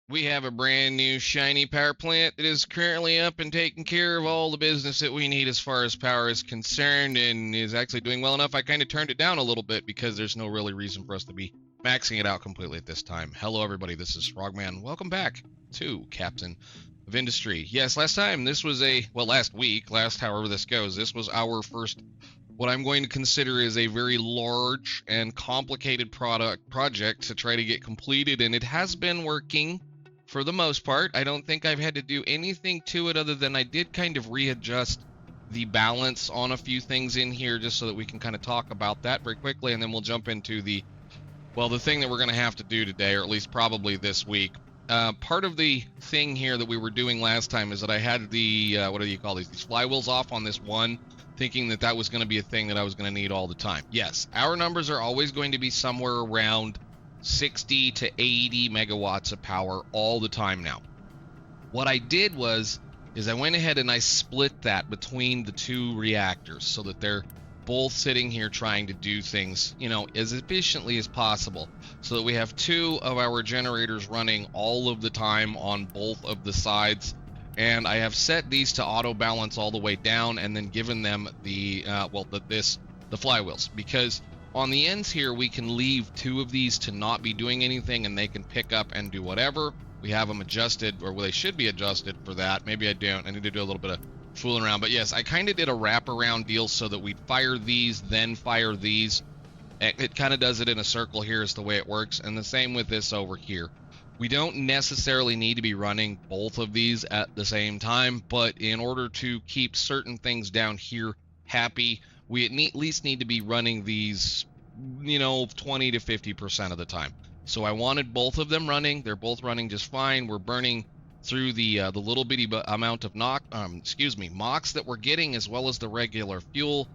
We have a brand new shiny power plant that is currently up and taking care of all the business that we need as far as power is concerned, and is actually doing well enough. I kind of turned it down a little bit because there's no really reason for us to be maxing it out completely at this time. Hello, everybody. This is Frogman. Welcome back to Captain of Industry. Yes, last week, however this goes, this was our first, what I'm going to consider is a very large and complicated project to try to get completed, and it has been working for the most part. I don't think I've had to do anything to it other than I did kind of readjust the balance on a few things in here just so that we can kind of talk about that very quickly, and then we'll jump into the thing that we're going to have to do today, or at least probably this week. Part of the thing here that we were doing last time is that I had the, what do you call these flywheels off on this one, thinking that that was going to be a thing that I was going to need all the time. Yes, our numbers are always going to be somewhere around 60 to 80 megawatts of power all the time now. What I did is I went ahead and I split that between the two reactors so that they're both sitting here trying to do things, as efficiently as possible, so that we have two of our generators running all of the time on both of the sides. And I have set these to auto balance all the way down, and then given them the flywheels, because on the ends here, we can leave two of these to not be doing anything, and they can pick up and do whatever. We have them adjusted, or they should be adjusted for that. Maybe I don't. I need to do a little bit of fooling around. But yes, I kind of did a wraparound deal so that we'd fire these, then fire these. It kind of does it in a circle here is the way it works. And the same with this over here. We don't necessarily need to be running both of these at the same time, but in order to keep certain things down here happy, we at least need to be running these, 20 to 50% of the time. So I wanted both of them running. They're both running just fine. We're burning through the little bitty amount of MOX that we're getting, as well as the regular fuel.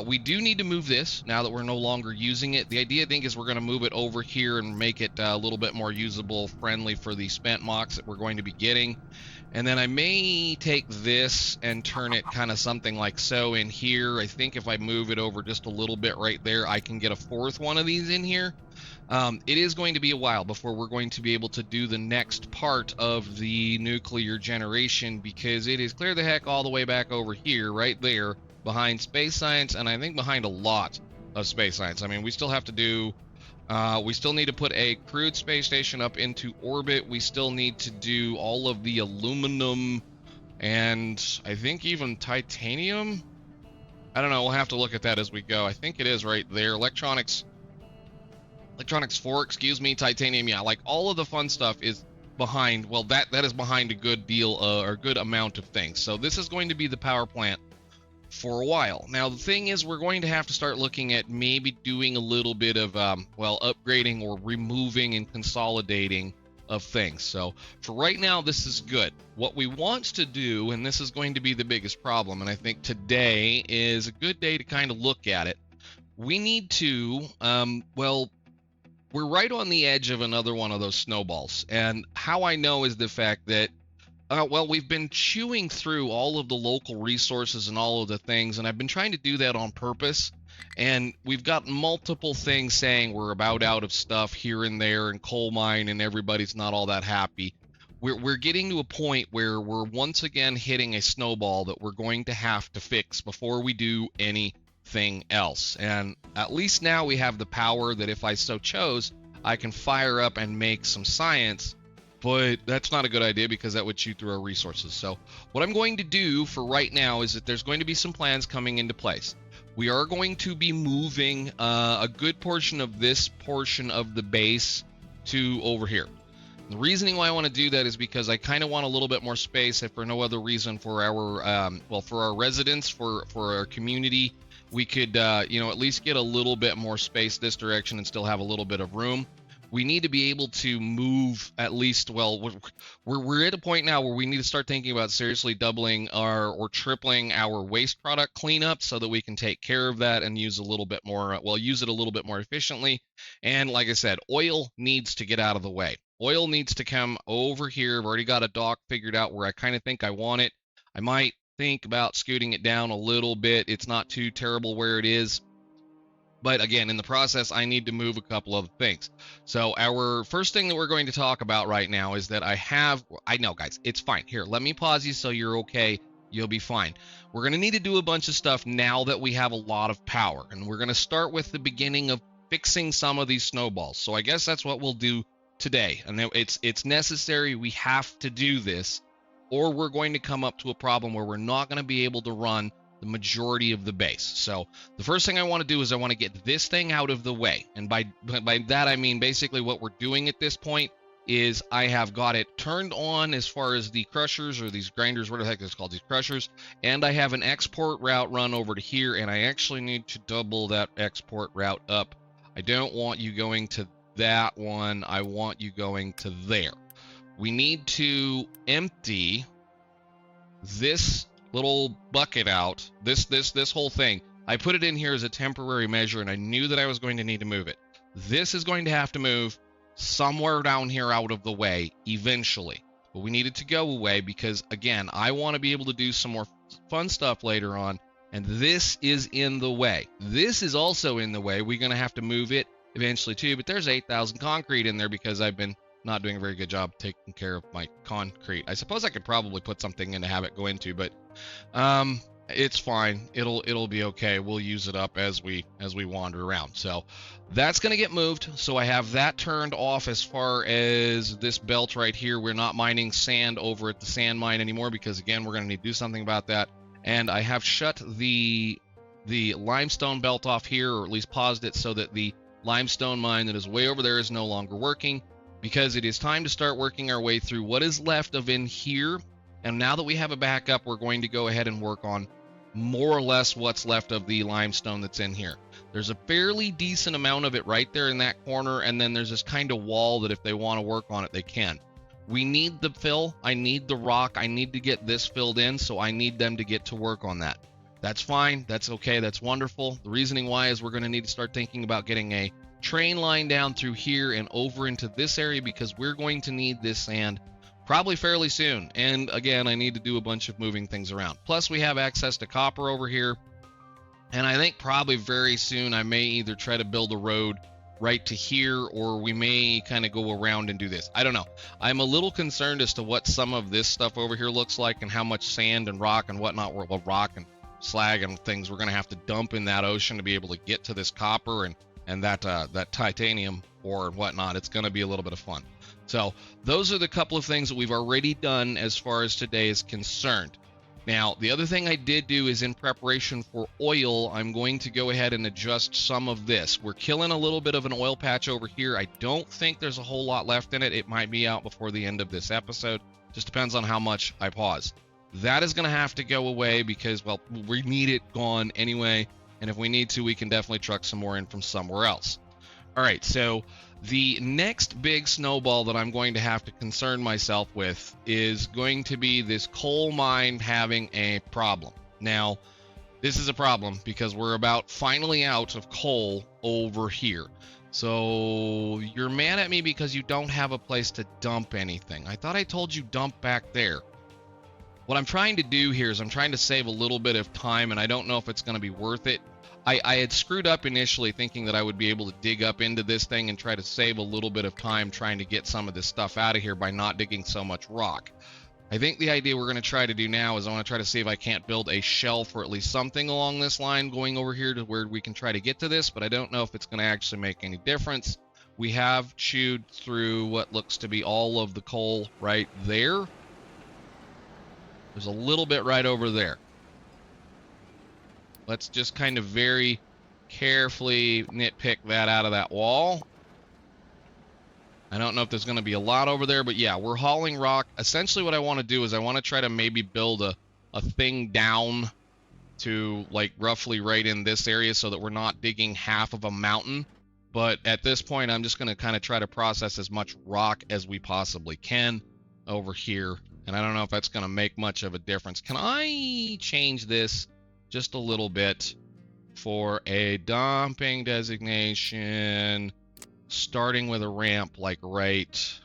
We do need to move this now that we're no longer using it. The idea, I think, is we're going to move it over here and make it a little bit more usable, friendly for the spent MOX that we're going to be getting. And then I may take this and turn it kind of something like so in here. I think if I move it over just a little bit right there, I can get a fourth one of these in here. It is going to be a while before we're going to be able to do the next part of the nuclear generation, because it is clear the heck all the way back over here, right there, behind space science, and I think behind a lot of space science. I mean, we still have to do, we still need to put a crewed space station up into orbit. We still need to do all of the aluminum and I think even titanium. I don't know. We'll have to look at that as we go. I think it is right there. Electronics 4, titanium. Yeah, like all of the fun stuff is behind. Well, that is behind a good deal or good amount of things. So this is going to be the power plant for a while. Now, the thing is, we're going to have to start looking at maybe doing a little bit of, upgrading or removing and consolidating of things. So for right now, this is good. What we want to do, and this is going to be the biggest problem, and I think today is a good day to kind of look at it. We need to, we're right on the edge of another one of those snowballs. And how I know is the fact that, we've been chewing through all of the local resources and all of the things, and I've been trying to do that on purpose. And we've got multiple things saying we're about out of stuff here and there, and coal mine, and everybody's not all that happy. We're getting to a point where we're once again hitting a snowball that we're going to have to fix before we do anything else. And at least now we have the power that if I so chose, I can fire up and make some science. But that's not a good idea because that would chew through our resources. So what I'm going to do for right now is that there's going to be some plans coming into place. We are going to be moving a good portion of this portion of the base to over here. The reasoning why I want to do that is because I kind of want a little bit more space, if for no other reason, for our for our residents, for our community. We could at least get a little bit more space this direction and still have a little bit of room. We need to be able to move at least, we're at a point now where we need to start thinking about seriously doubling or tripling our waste product cleanup so that we can take care of that and use it a little bit more efficiently. And like I said, oil needs to get out of the way. Oil needs to come over here. I've already got a dock figured out where I kind of think I want it. I might think about scooting it down a little bit. It's not too terrible where it is. But again, in the process, I need to move a couple of things. So our first thing that we're going to talk about right now is that I know, guys, it's fine. Here, let me pause you so you're okay. You'll be fine. We're going to need to do a bunch of stuff now that we have a lot of power. And we're going to start with the beginning of fixing some of these snowballs. So I guess that's what we'll do today. And it's necessary. We have to do this, or we're going to come up to a problem where we're not going to be able to run the majority of the base. So the first thing I want to do is I want to get this thing out of the way. And by that, I mean basically what we're doing at this point is I have got it turned on as far as the crushers, or these grinders, what the heck it's called, these crushers. And I have an export route run over to here, and I actually need to double that export route up. I don't want you going to that one. I want you going to there. We need to empty this little bucket out, this whole thing. I put it in here as a temporary measure, and I knew that I was going to need to move it. This is going to have to move somewhere down here out of the way eventually, but we need it to go away because, again, I want to be able to do some more fun stuff later on, and this is in the way. This is also in the way. We're going to have to move it eventually too, but there's 8,000 concrete in there because I've been not doing a very good job taking care of my concrete. I suppose I could probably put something in to have it go into, but it's fine. It'll be okay. We'll use it up as we wander around. So that's going to get moved. So I have that turned off as far as this belt right here. We're not mining sand over at the sand mine anymore because, again, we're going to need to do something about that. And I have shut the limestone belt off here, or at least paused it so that the limestone mine that is way over there is no longer working, because it is time to start working our way through what is left of in here. And now that we have a backup, we're going to go ahead and work on more or less what's left of the limestone that's in here. There's a fairly decent amount of it right there in that corner, and then there's this kind of wall that if they want to work on it, they can. We need the fill. I need the rock. I need to get this filled in, so I need them to get to work on that. That's fine. That's okay. That's wonderful. The reasoning why is we're going to need to start thinking about getting a train line down through here and over into this area, because we're going to need this sand probably fairly soon. And again, I need to do a bunch of moving things around. Plus we have access to copper over here, and I think probably very soon I may either try to build a road right to here, or we may kind of go around and do this. I don't know. I'm a little concerned as to what some of this stuff over here looks like and how much sand and rock and whatnot, well, rock and slag and things we're going to have to dump in that ocean to be able to get to this copper and that titanium ore and whatnot. It's going to be a little bit of fun. So those are the couple of things that we've already done as far as today is concerned. Now, the other thing I did do is, in preparation for oil, I'm going to go ahead and adjust some of this. We're killing a little bit of an oil patch over here. I don't think there's a whole lot left in it. It might be out before the end of this episode. Just depends on how much I pause. That is going to have to go away because, well, we need it gone anyway. And if we need to, we can definitely truck some more in from somewhere else. All right, so the next big snowball that I'm going to have to concern myself with is going to be this coal mine having a problem. Now, this is a problem because we're about finally out of coal over here. So you're mad at me because you don't have a place to dump anything. I thought I told you dump back there. What I'm trying to do here is I'm trying to save a little bit of time, and I don't know if it's going to be worth it. I had screwed up initially thinking that I would be able to dig up into this thing and try to save a little bit of time trying to get some of this stuff out of here by not digging so much rock. I think the idea we're going to try to do now is I want to try to see if I can't build a shelf or at least something along this line going over here to where we can try to get to this, but I don't know if it's going to actually make any difference. We have chewed through what looks to be all of the coal right there. There's a little bit right over there. Let's just kind of very carefully nitpick that out of that wall. I don't know if there's going to be a lot over there, but yeah, we're hauling rock. Essentially what I want to do is I want to try to maybe build a thing down to like roughly right in this area so that we're not digging half of a mountain. But at this point, I'm just going to kind of try to process as much rock as we possibly can over here. And I don't know if that's going to make much of a difference. Can I change this just a little bit for a dumping designation, starting with a ramp like right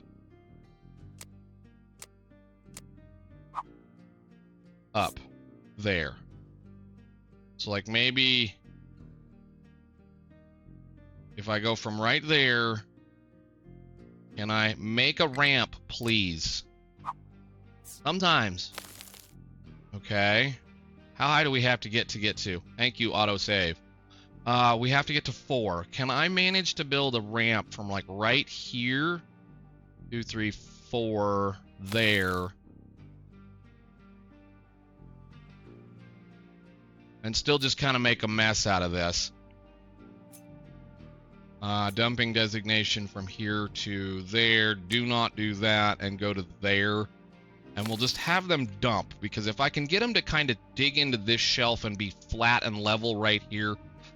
up there? So like maybe if I go from right there, can I make a ramp, please? Sometimes. Okay. How high do we have to get to? Thank you, autosave. We have to get to 4. Can I manage to build a ramp from like right here? 2, 3, 4 there. And still just kind of make a mess out of this. Dumping designation from here to there. Do not do that and go to there. And we'll just have them dump, because if I can get them to kind of dig into this shelf and be flat and level right here,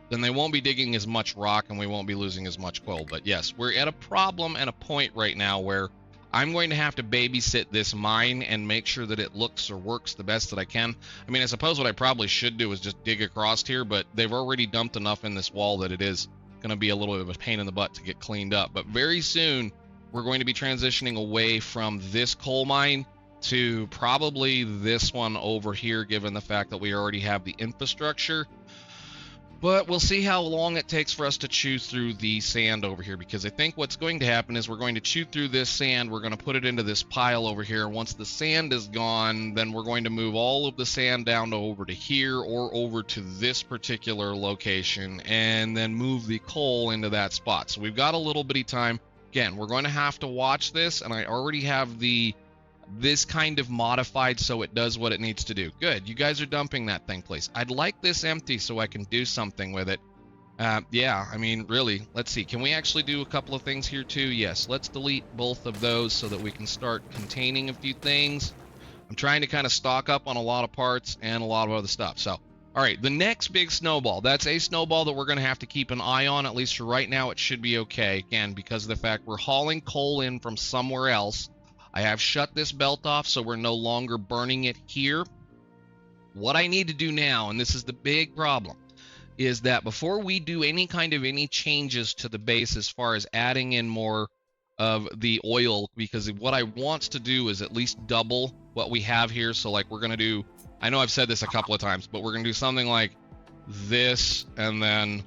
then they won't be digging as much rock and we won't be losing as much coal. But yes, we're at a problem and a point right now where I'm going to have to babysit this mine and make sure that it looks or works the best that I can. I mean, I suppose what I probably should do is just dig across here, but they've already dumped enough in this wall that it is going to be a little bit of a pain in the butt to get cleaned up. But very soon, we're going to be transitioning away from this coal mine to probably this one over here, given the fact that we already have the infrastructure. But we'll see how long it takes for us to chew through the sand over here, because I think what's going to happen is we're going to chew through this sand, we're going to put it into this pile over here. Once the sand is gone, then we're going to move all of the sand down over to here or over to this particular location, and then move the coal into that spot. So we've got a little bitty time. Again, we're going to have to watch this, and I already have this kind of modified so it does what it needs to do. Good. You guys are dumping that thing, please. I'd like this empty so I can do something with it. Yeah, I mean, really, let's see. Can we actually do a couple of things here too? Yes, let's delete both of those so that we can start containing a few things. I'm trying to kind of stock up on a lot of parts and a lot of other stuff. So, all right, the next big snowball. That's a snowball that we're going to have to keep an eye on. At least for right now, it should be okay. Again, because of the fact we're hauling coal in from somewhere else. I have shut this belt off, so we're no longer burning it here. What I need to do now, and this is the big problem, is that before we do any changes to the base as far as adding in more of the oil, because what I want to do is at least double what we have here. So like we're going to do, I know I've said this a couple of times, but we're going to do something like this and then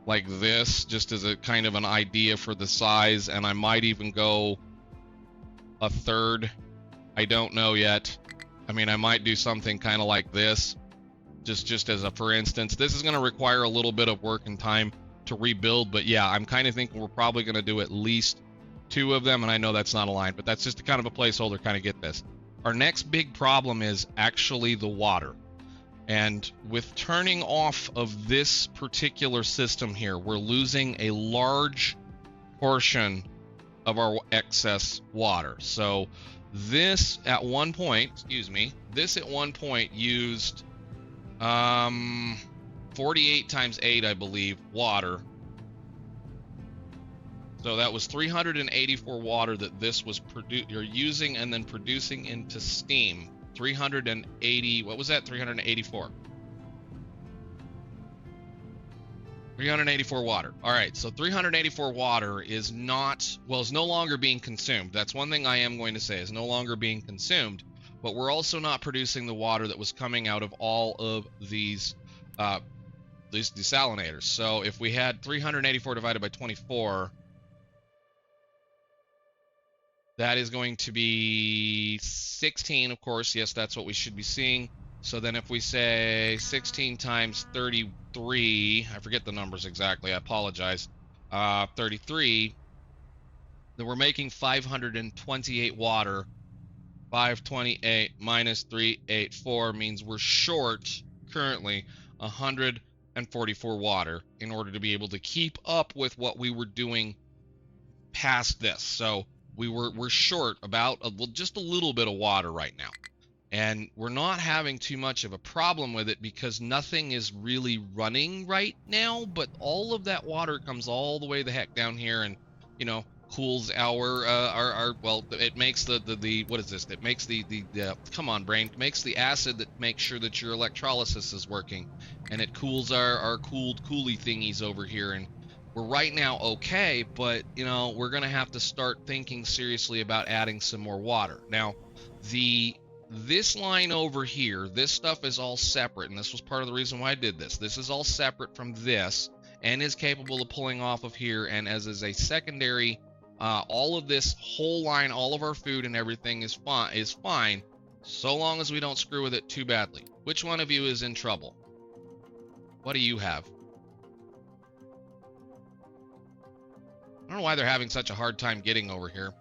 like this, just as a kind of an idea for the size. And I might even go a third. I don't know yet. I mean, I might do something kind of like this, just as a for instance. This is going to require a little bit of work and time to rebuild, but yeah, I'm kind of thinking we're probably going to do at least 2 of them, and I know that's not aligned, but that's just a kind of a placeholder, kind of get this. Our next big problem is actually the water. And with turning off of this particular system here, we're losing a large portion of our excess water. So this at one point, this at one point used 48 times 8, I believe, water. So that was 384 water that this was using and then producing into steam. 380, what was that? 384. 384 water. All right, so 384 water is not, well, it's no longer being consumed. That's one thing I am going to say, is no longer being consumed, but we're also not producing the water that was coming out of all of these desalinators. So if we had 384 divided by 24, that is going to be 16, of course. Yes, that's what we should be seeing. So then if we say 16 times 33, I forget the numbers exactly, I apologize, 33, then we're making 528 water. 528 minus 384 means we're short currently 144 water in order to be able to keep up with what we were doing past this. So we're short about just a little bit of water right now. And we're not having too much of a problem with it because nothing is really running right now, but all of that water comes all the way the heck down here and, you know, cools our well, it makes the what is this? It makes the come on, brain, makes the acid that makes sure that your electrolysis is working, and it cools our cooled coolie thingies over here. And we're right now okay, but, you know, we're going to have to start thinking seriously about adding some more water. Now, this line over here, this stuff is all separate, and this was part of the reason why I did this. This is all separate from this, and is capable of pulling off of here. And as is a secondary, all of this whole line, all of our food and everything is fine, so long as we don't screw with it too badly. Which one of you is in trouble? What do you have? I don't know why they're having such a hard time getting over here.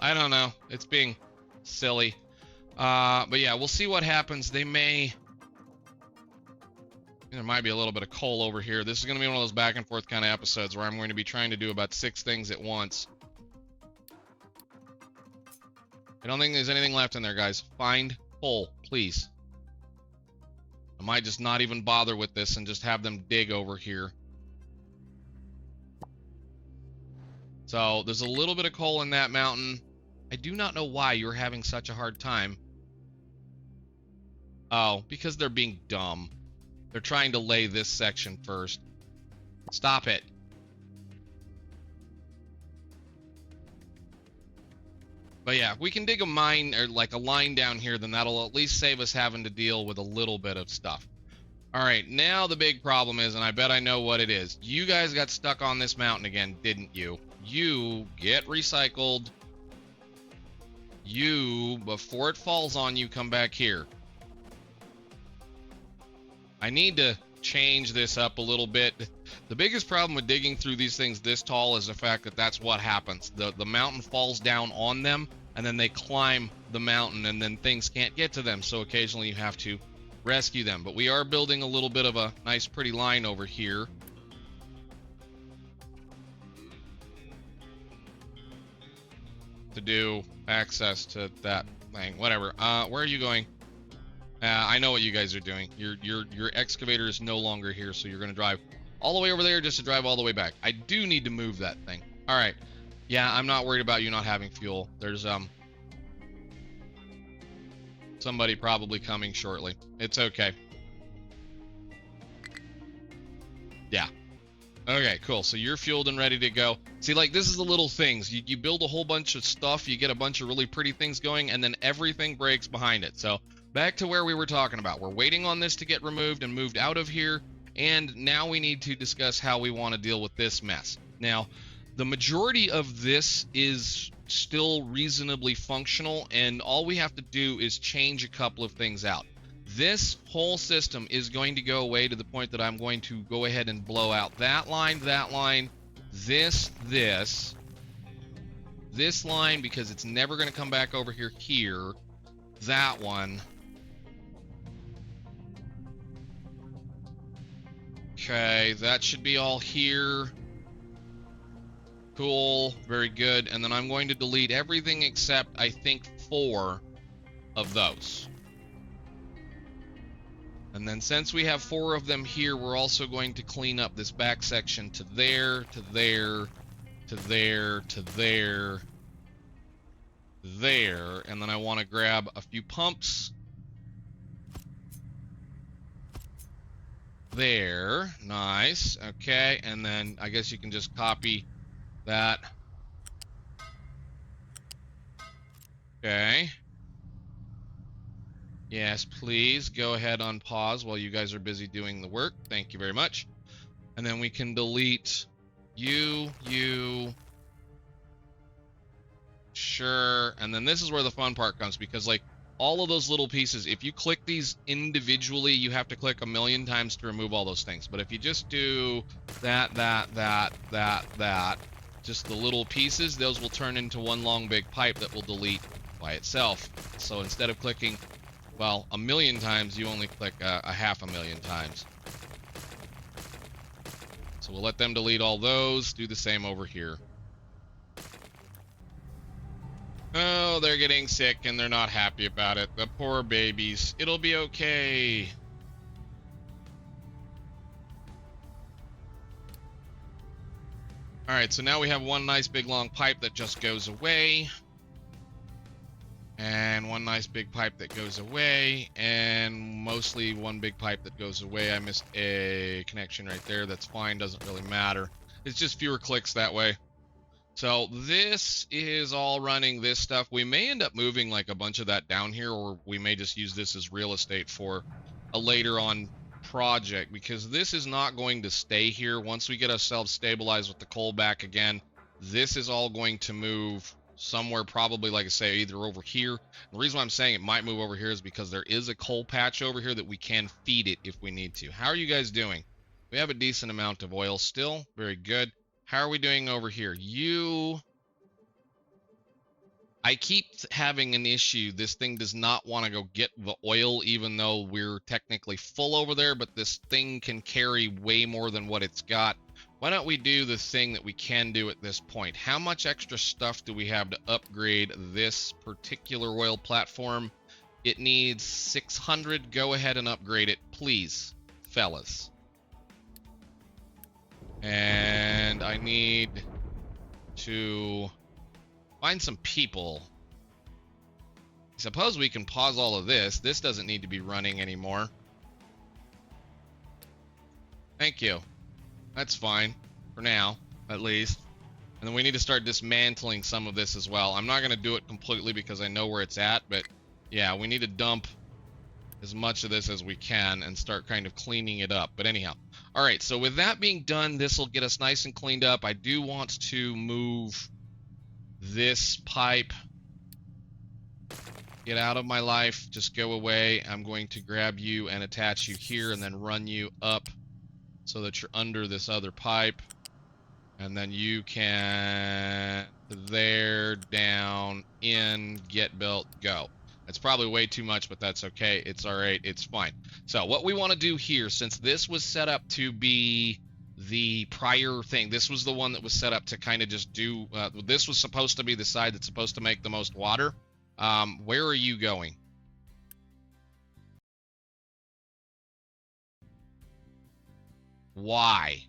I don't know. It's being silly. But yeah, we'll see what happens. There might be a little bit of coal over here. This is going to be one of those back and forth kind of episodes where I'm going to be trying to do about 6 things at once. I don't think there's anything left in there, guys. Find coal, please. I might just not even bother with this and just have them dig over here. So there's a little bit of coal in that mountain. I do not know why you're having such a hard time. Oh, because they're being dumb. They're trying to lay this section first. Stop it. But yeah, if we can dig a mine or like a line down here, then that'll at least save us having to deal with a little bit of stuff. All right, now the big problem is, and I bet I know what it is. You guys got stuck on this mountain again, didn't you? You get recycled. You, before it falls on you, come back here. I need to change this up a little bit. The biggest problem with digging through these things this tall is the fact that that's what happens. The mountain falls down on them, and then they climb the mountain, and then things can't get to them. So occasionally you have to rescue them. But we are building a little bit of a nice, pretty line over here. To do access to that thing. Whatever. Where are you going? I know what you guys are doing. Your excavator is no longer here, so you're going to drive all the way over there just to drive all the way back. I do need to move that thing. All right. Yeah, I'm not worried about you not having fuel. There's somebody probably coming shortly. It's okay. Yeah. Okay, cool. So you're fueled and ready to go. See, like, this is the little things. You build a whole bunch of stuff, you get a bunch of really pretty things going, and then everything breaks behind it. So back to where we were talking about. We're waiting on this to get removed and moved out of here, and now we need to discuss how we want to deal with this mess. Now, the majority of this is still reasonably functional, and all we have to do is change a couple of things out. This whole system is going to go away to the point that I'm going to go ahead and blow out that line, this line, because it's never going to come back over here, that one. Okay, that should be all here. Cool, very good. And then I'm going to delete everything except, I think, 4 of those. And then since we have 4 of them here, we're also going to clean up this back section to there, to there, to there, to there, there. And then I want to grab a few pumps. There. Nice. Okay. And then I guess you can just copy that. Okay. Yes, please go ahead on pause while you guys are busy doing the work. Thank you very much. And then we can delete you. Sure. And then this is where the fun part comes, because like all of those little pieces, if you click these individually, you have to click 1,000,000 times to remove all those things. But if you just do that, just the little pieces, those will turn into one long big pipe that will delete by itself. So instead of clicking, well, 1,000,000 times, you only click 500,000 times. So we'll let them delete all those. Do the same over here. Oh, they're getting sick and they're not happy about it. The poor babies. It'll be okay. All right, so now we have one nice big long pipe that just goes away. And one nice big pipe that goes away. And mostly one big pipe that goes away. I missed a connection right there. That's fine. Doesn't really matter. It's just fewer clicks that way. So this is all running this stuff. We may end up moving like a bunch of that down here, or we may just use this as real estate for a later on project, because this is not going to stay here. Once we get ourselves stabilized with the coal back again, this is all going to move somewhere, probably, like I say, either over here. The reason why I'm saying it might move over here is because there is a coal patch over here that we can feed it if we need to. How are you guys doing? We have a decent amount of oil still. Very good. How are we doing over here? I keep having an issue. This thing does not want to go get the oil, even though we're technically full over there, but this thing can carry way more than what it's got. Why don't we do the thing that we can do at this point? How much extra stuff do we have to upgrade this particular oil platform? It needs 600. Go ahead and upgrade it, please, fellas. And I need to find some people. I suppose we can pause all of this. This doesn't need to be running anymore. Thank you. That's fine. For now, at least. And then we need to start dismantling some of this as well. I'm not going to do it completely because I know where it's at, but yeah, we need to dump as much of this as we can and start kind of cleaning it up. But anyhow. All right, so with that being done, this will get us nice and cleaned up. I do want to move this pipe. Get out of my life. Just go away. I'm going to grab you and attach you here and then run you up so that you're under this other pipe. And then you can there, down, in, get built, go. That's probably way too much, but that's okay. It's all right. It's fine. So what we want to do here, since this was set up to be the prior thing, this was the one that was set up to kind of just do, this was supposed to be the side that's supposed to make the most water. Where are you going? Why?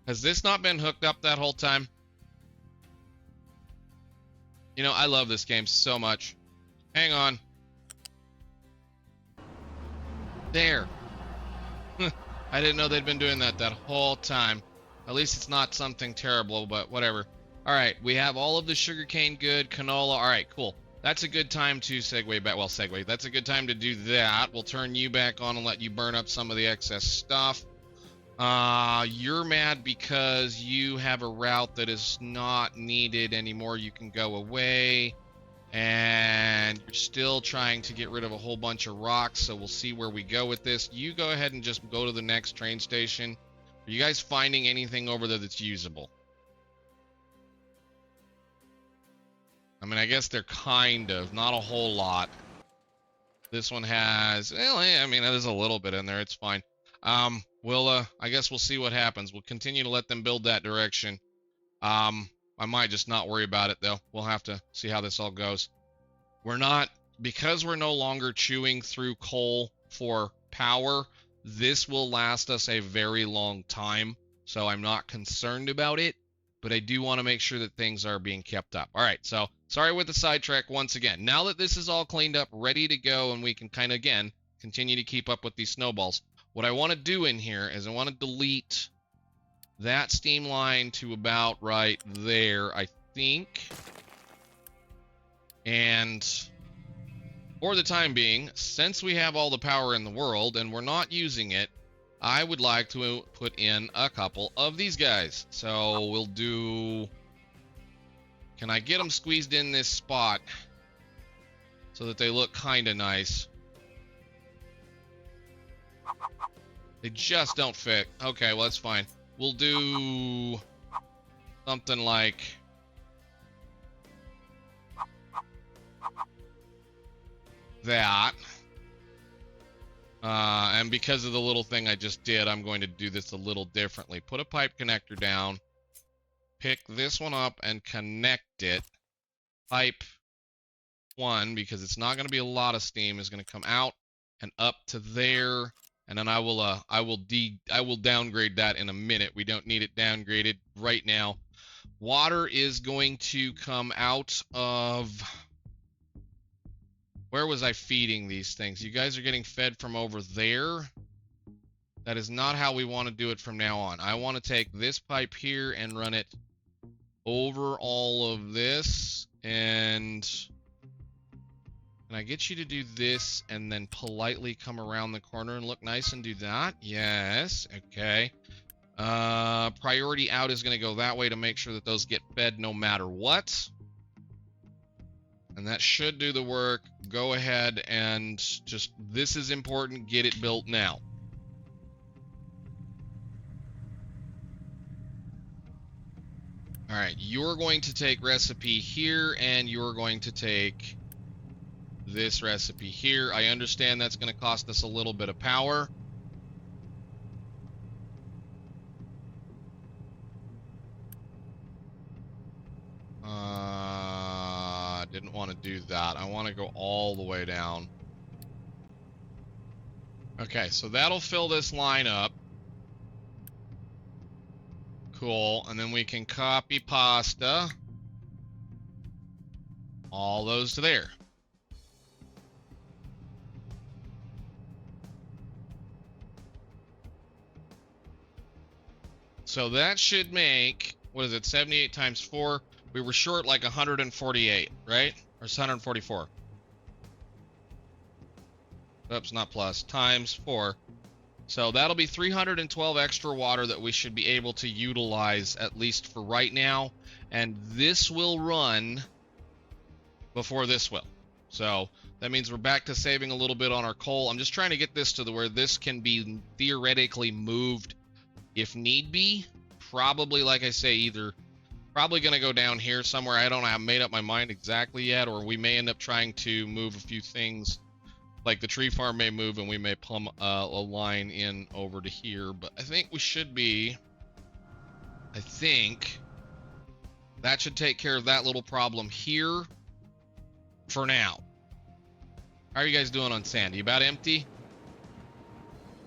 Has this not been hooked up that whole time? You know, I love this game so much. Hang on. There. I didn't know they'd been doing that whole time. At least it's not something terrible, but whatever. All right, we have all of the sugarcane good, canola. All right, cool. That's a good time to segue back. Well, segue. That's a good time to do that. We'll turn you back on and let you burn up some of the excess stuff. You're mad because you have a route that is not needed anymore. You can go away. And you're still trying to get rid of a whole bunch of rocks, so we'll see where we go with this. You go ahead and just go to the next train station. Are you guys finding anything over there that's usable? I mean, I guess they're kind of, not a whole lot. This one has, well, I mean, there's a little bit in there. It's fine. I guess we'll see what happens. We'll continue to let them build that direction. I might just not worry about it, though. We'll have to see how this all goes. Because we're no longer chewing through coal for power, this will last us a very long time, so I'm not concerned about it, but I do want to make sure that things are being kept up. All right, so sorry with the sidetrack once again. Now that this is all cleaned up, ready to go, and we can kind of, again, continue to keep up with these snowballs, what I want to do in here is I want to delete that steam line to about right there, I think. And for the time being, since we have all the power in the world and we're not using it, I would like to put in a couple of these guys. So we'll do... Can I get them squeezed in this spot so that they look kind of nice? They just don't fit. Okay, well, that's fine. We'll do something like that. And because of the little thing I just did, I'm going to do this a little differently. Put a pipe connector down. Pick this one up and connect it. Pipe 1, because it's not going to be a lot of steam, is going to come out and up to there. And then I will downgrade that in a minute. We don't need it downgraded right now. water is going to come out of... Where was I feeding these things? You guys are getting fed from over there. That is not how we want to do it from now on. I want to take this pipe here and run it over all of this. And can I get you to do this and then politely come around the corner and look nice and do that? Yes. Okay. Priority out is going to go that way to make sure that those get fed no matter what. And that should do the work. Go ahead and just, this is important, get it built now. All right, you're going to take recipe here, and you're going to take this recipe here. I understand that's going to cost us a little bit of power. Didn't want to do that. I want to go all the way down. Okay, so that'll fill this line up. Cool, and then we can copy pasta all those to there. So that should make, what is it, 78 times 4? We were short like 148, right? Or 144. Oops, not plus. Times 4. So that'll be 312 extra water that we should be able to utilize, at least for right now. And this will run before this will. So that means we're back to saving a little bit on our coal. I'm just trying to get this to where this can be theoretically moved if need be. Probably, like I say, either probably going to go down here somewhere. I don't have made up my mind exactly yet, or we may end up trying to move a few things. Like the tree farm may move, and we may plumb a line in over to here. But I think we should be... I think that should take care of that little problem here for now. How are you guys doing on sand? Are you about empty?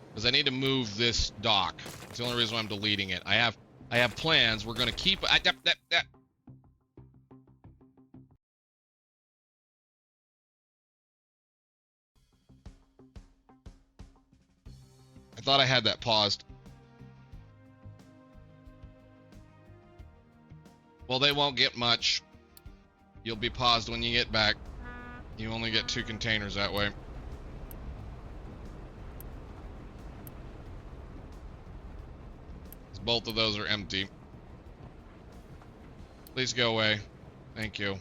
Because I need to move this dock. It's the only reason why I'm deleting it. I have plans. We're going to keep... I thought I had that paused. Well, they won't get much. You'll be paused when you get back. You only get 2 containers that way. Both of those are empty. Please go away. Thank you.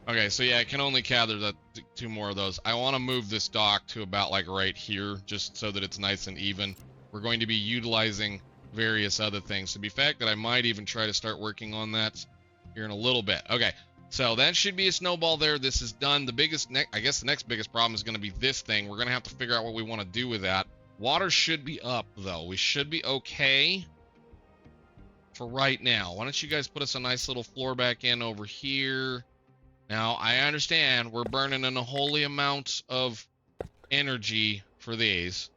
Okay, so yeah, I can only gather that 2 more of those. I want to move this dock to about like right here, just so that it's nice and even. We're going to be utilizing various other things. To be fact that I might even try to start working on that here in a little bit. Okay, so that should be a snowball there. This is done. The biggest, I guess the next biggest problem is going to be this thing. We're going to have to figure out what we want to do with that. Water should be up, though. We should be okay for right now. Why don't you guys put us a nice little floor back in over here? Now, I understand we're burning an unholy amount of energy for these,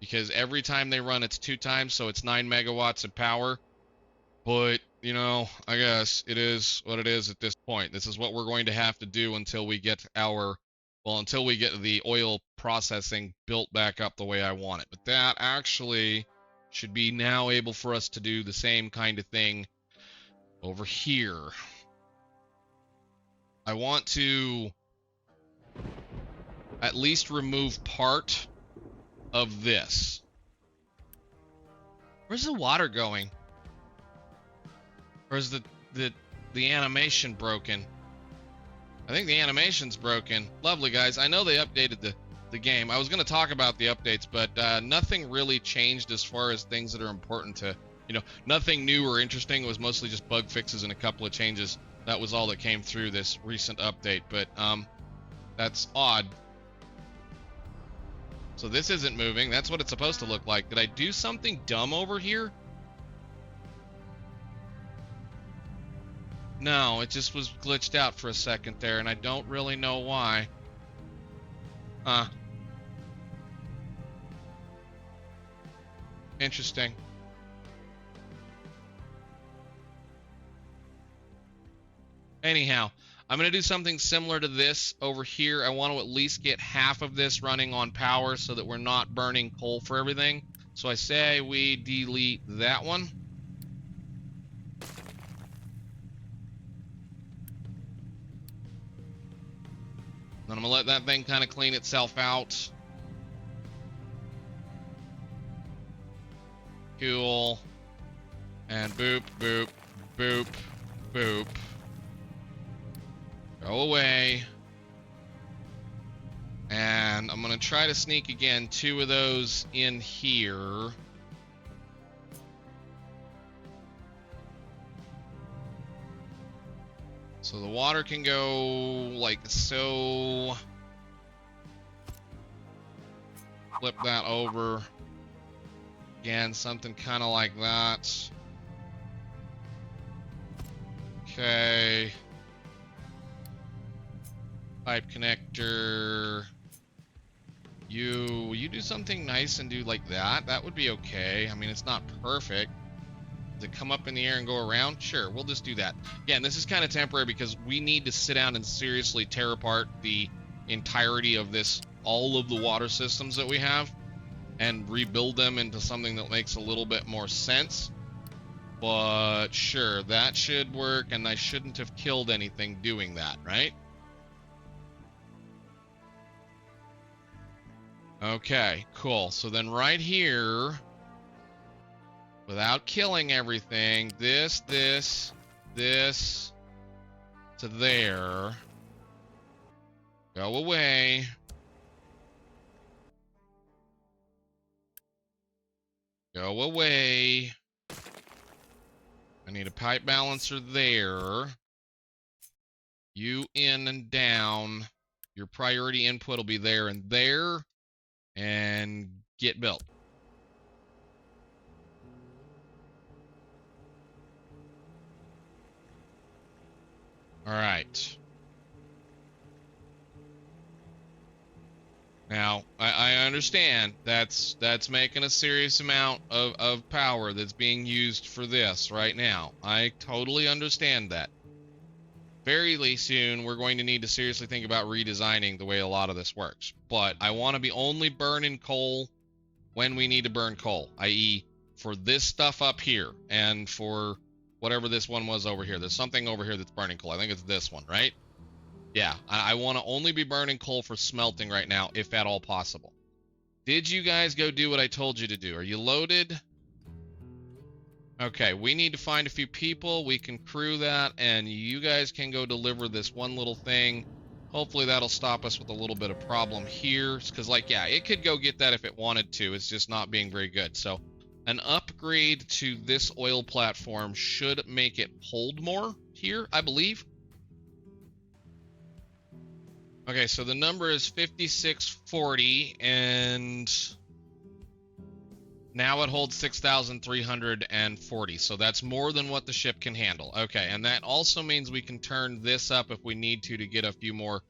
because every time they run, it's 2 times, so it's 9 megawatts of power. But, you know, I guess it is what it is at this point. This is what we're going to have to do until we get our... Well, until we get the oil processing built back up the way I want it. But that actually should be now able for us to do the same kind of thing over here. I want to at least remove part of this. Where's the water going? Or is the animation broken? I think the animation's broken. Lovely, guys. I know they updated the game. I was going to talk about the updates, but nothing really changed as far as things that are important to, you know, nothing new or interesting. It was mostly just bug fixes and a couple of changes. That was all that came through this recent update, but that's odd. So this isn't moving. That's what it's supposed to look like. Did I do something dumb over here? No, it just was glitched out for a second there, and I don't really know why. Interesting. Anyhow, I'm going to do something similar to this over here. I want to at least get half of this running on power so that we're not burning coal for everything. So I say we delete that one. Then I'm going to let that thing kind of clean itself out. Cool. And boop, boop, boop, boop. Go away. And I'm going to try to sneak again 2 of those in here. So the water can go like so. Flip that over. Again, something kind of like that. Okay. Pipe connector. You do something nice and do like that. That would be okay. I mean, it's not perfect. Does it come up in the air and go around? Sure, we'll just do that. Again, this is kind of temporary because we need to sit down and seriously tear apart the entirety of this, all of the water systems that we have, and rebuild them into something that makes a little bit more sense. But sure, that should work, and I shouldn't have killed anything doing that, right? Okay, cool. So then right here, without killing everything, this to there. Go away. Go away. I need a pipe balancer there. You in and down. Your priority input will be there and there. And get built. All right. Now, I understand that's making a serious amount of power that's being used for this right now. I totally understand that. Very soon, we're going to need to seriously think about redesigning the way a lot of this works. But I want to be only burning coal when we need to burn coal, i.e. for this stuff up here and for whatever this one was over here. There's something over here that's burning coal. I think it's this one, right? Yeah, I want to only be burning coal for smelting right now, if at all possible. Did you guys go do what I told you to do? Are you loaded? Okay, we need to find a few people. We can crew that, and you guys can go deliver this one little thing. Hopefully that'll stop us with a little bit of problem here. Because, like, yeah, it could go get that if it wanted to. It's just not being very good. So an upgrade to this oil platform should make it hold more here, I believe. Okay, so the number is 5640, and now it holds 6,340, so that's more than what the ship can handle. Okay, and that also means we can turn this up if we need to get a few more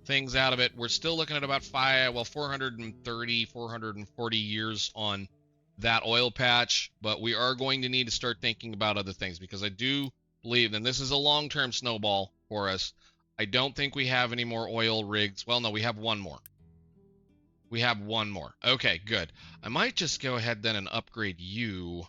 things out of it. We're still looking at about 430, 440 years on that oil patch, but we are going to need to start thinking about other things, because I do believe, and this is a long-term snowball for us, I don't think we have any more oil rigs. Well, no, we have one more. We have one more. Okay, good. I might just go ahead then and upgrade you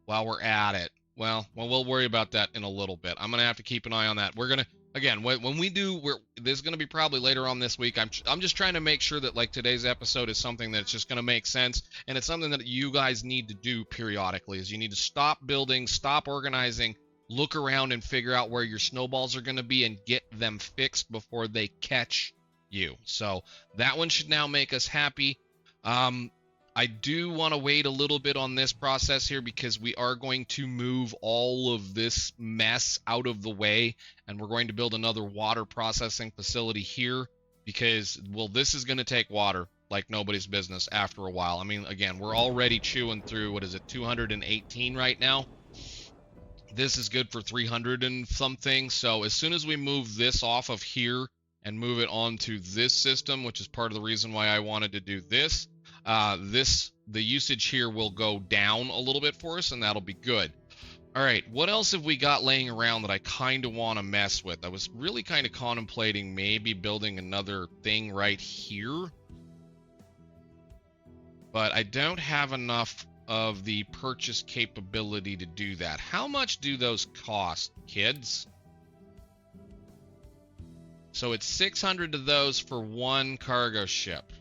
while we're at it. Well, we'll worry about that in a little bit. I'm going to have to keep an eye on that. We're going to, again, when we do, this is going to be probably later on this week. I'm just trying to make sure that, like, today's episode is something that's just going to make sense, and it's something that you guys need to do periodically, is you need to stop building, stop organizing, look around and figure out where your snowballs are going to be and get them fixed before they catch you. So that one should now make us happy. I do want to wait a little bit on this process here, because we are going to move all of this mess out of the way, and we're going to build another water processing facility here, because, well, this is going to take water like nobody's business after a while. I mean, again, we're already chewing through, what is it, 218 right now? This is good for 300 and something. So as soon as we move this off of here and move it onto this system, which is part of the reason why I wanted to do this, the usage here will go down a little bit for us, and that'll be good. All right, what else have we got laying around that I kind of want to mess with? I was really kind of contemplating maybe building another thing right here, but I don't have enough of the purchase capability to do that. How much do those cost, kids? So it's 600 of those for one cargo ship.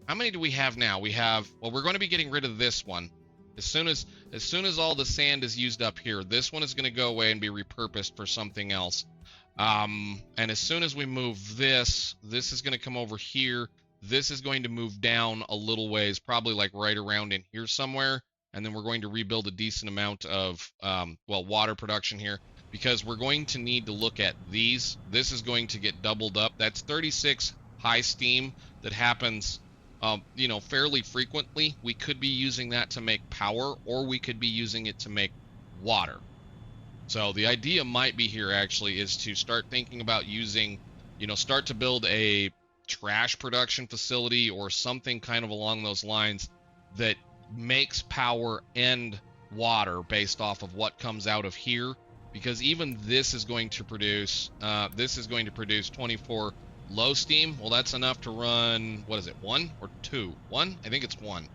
How many do we have now? We have, well, we're going to be getting rid of this one. As soon as all the sand is used up here, this one is going to go away and be repurposed for something else. And as soon as we move this is going to come over here. This is going to move down a little ways, probably like right around in here somewhere. And then we're going to rebuild a decent amount of, well, water production here, because we're going to need to look at these. This is going to get doubled up. That's 36 high steam that happens you know, fairly frequently. We could be using that to make power, or we could be using it to make water. So the idea might be here actually is to start thinking about using, you know, start to build a trash production facility or something kind of along those lines that makes power and water based off of what comes out of here, because even this is going to produce 24 low steam. Well, that's enough to run, what is it, 1 or 2? 1? I think it's 1.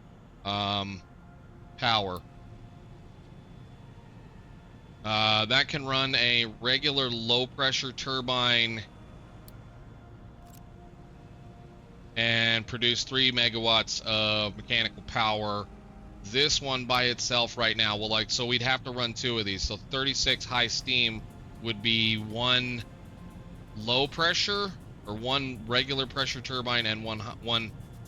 Power. That can run a regular low pressure turbine and produce 3 megawatts of mechanical power. This one by itself right now will, like, so we'd have to run 2 of these. So 36 high steam would be 1 low pressure, or 1 regular pressure turbine and one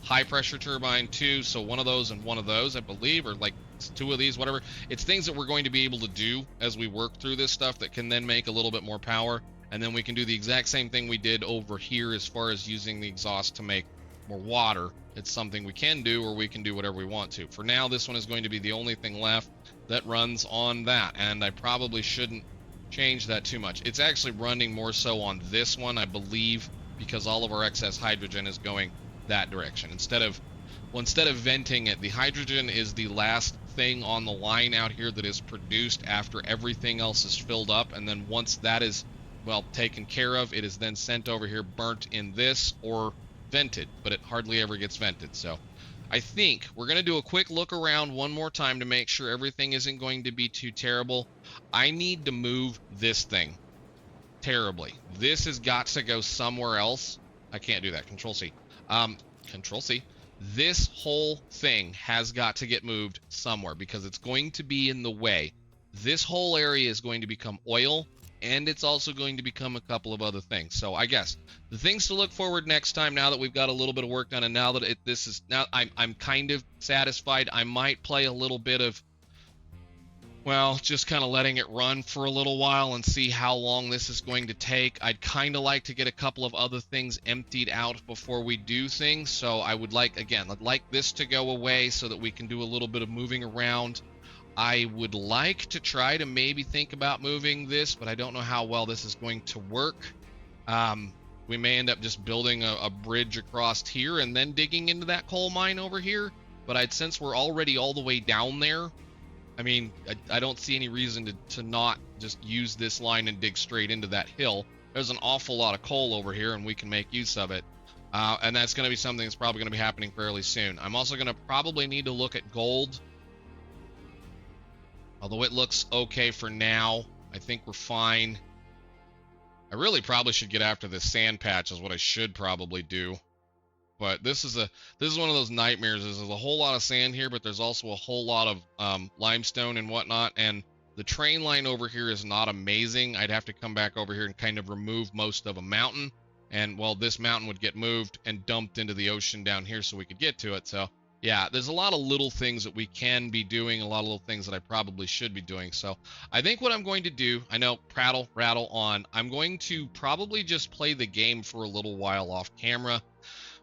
high pressure turbine, 2. So 1 of those and 1 of those, I believe, or like 2 of these, whatever. It's things that we're going to be able to do as we work through this stuff that can then make a little bit more power. And then we can do the exact same thing we did over here as far as using the exhaust to make more water. It's something we can do, or we can do whatever we want to. For now, this one is going to be the only thing left that runs on that, and I probably shouldn't change that too much. It's actually running more so on this one, I believe, because all of our excess hydrogen is going that direction. Instead of venting it, the hydrogen is the last thing on the line out here that is produced after everything else is filled up, and then once that is, well, taken care of, it is then sent over here, burnt in this, or vented, but it hardly ever gets vented. So I think we're going to do a quick look around one more time to make sure everything isn't going to be too terrible. I need to move this thing terribly. This has got to go somewhere else. I can't do that. Control C. Control C. This whole thing has got to get moved somewhere because it's going to be in the way. This whole area is going to become oil, and it's also going to become a couple of other things. So I guess the things to look forward next time, now that we've got a little bit of work done, and now that I'm kind of satisfied, I might play a little bit of, well, just kind of letting it run for a little while and see how long this is going to take. I'd kind of like to get a couple of other things emptied out before we do things. So I would like, again, I'd like this to go away so that we can do a little bit of moving around. I would like to try to maybe think about moving this, but I don't know how well this is going to work. We may end up just building a bridge across here and then digging into that coal mine over here. But since we're already all the way down there, I mean, I don't see any reason to not just use this line and dig straight into that hill. There's an awful lot of coal over here, and we can make use of it. And that's going to be something that's probably going to be happening fairly soon. I'm also going to probably need to look at gold. Although it looks okay for now, I think we're fine. I really probably should get after this sand patch is what I should probably do. But this is one of those nightmares. There's a whole lot of sand here, but there's also a whole lot of limestone and whatnot. And the train line over here is not amazing. I'd have to come back over here and kind of remove most of a mountain. And, well, this mountain would get moved and dumped into the ocean down here so we could get to it. So, yeah, there's a lot of little things that we can be doing, a lot of little things that I probably should be doing. So I think what I'm going to do, I know, prattle, rattle on, I'm going to probably just play the game for a little while off camera.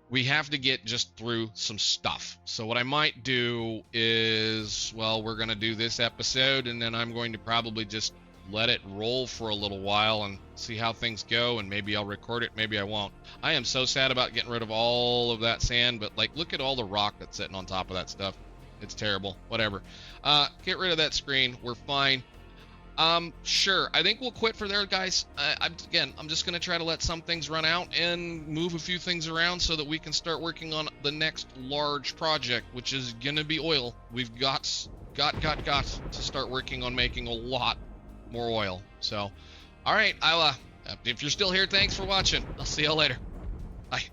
We have to get just through some stuff. So what I might do is, well, we're going to do this episode, and then I'm going to probably just let it roll for a little while and see how things go, and maybe I'll record it, maybe I won't. I am so sad about getting rid of all of that sand, but, like, look at all the rock that's sitting on top of that stuff. It's terrible. Whatever. Get rid of that screen. We're fine. Sure. I think we'll quit for there, guys. I'm just going to try to let some things run out and move a few things around so that we can start working on the next large project, which is going to be oil. We've got to start working on making a lot more oil. So, all right. If you're still here, thanks for watching. I'll see y'all later. Bye.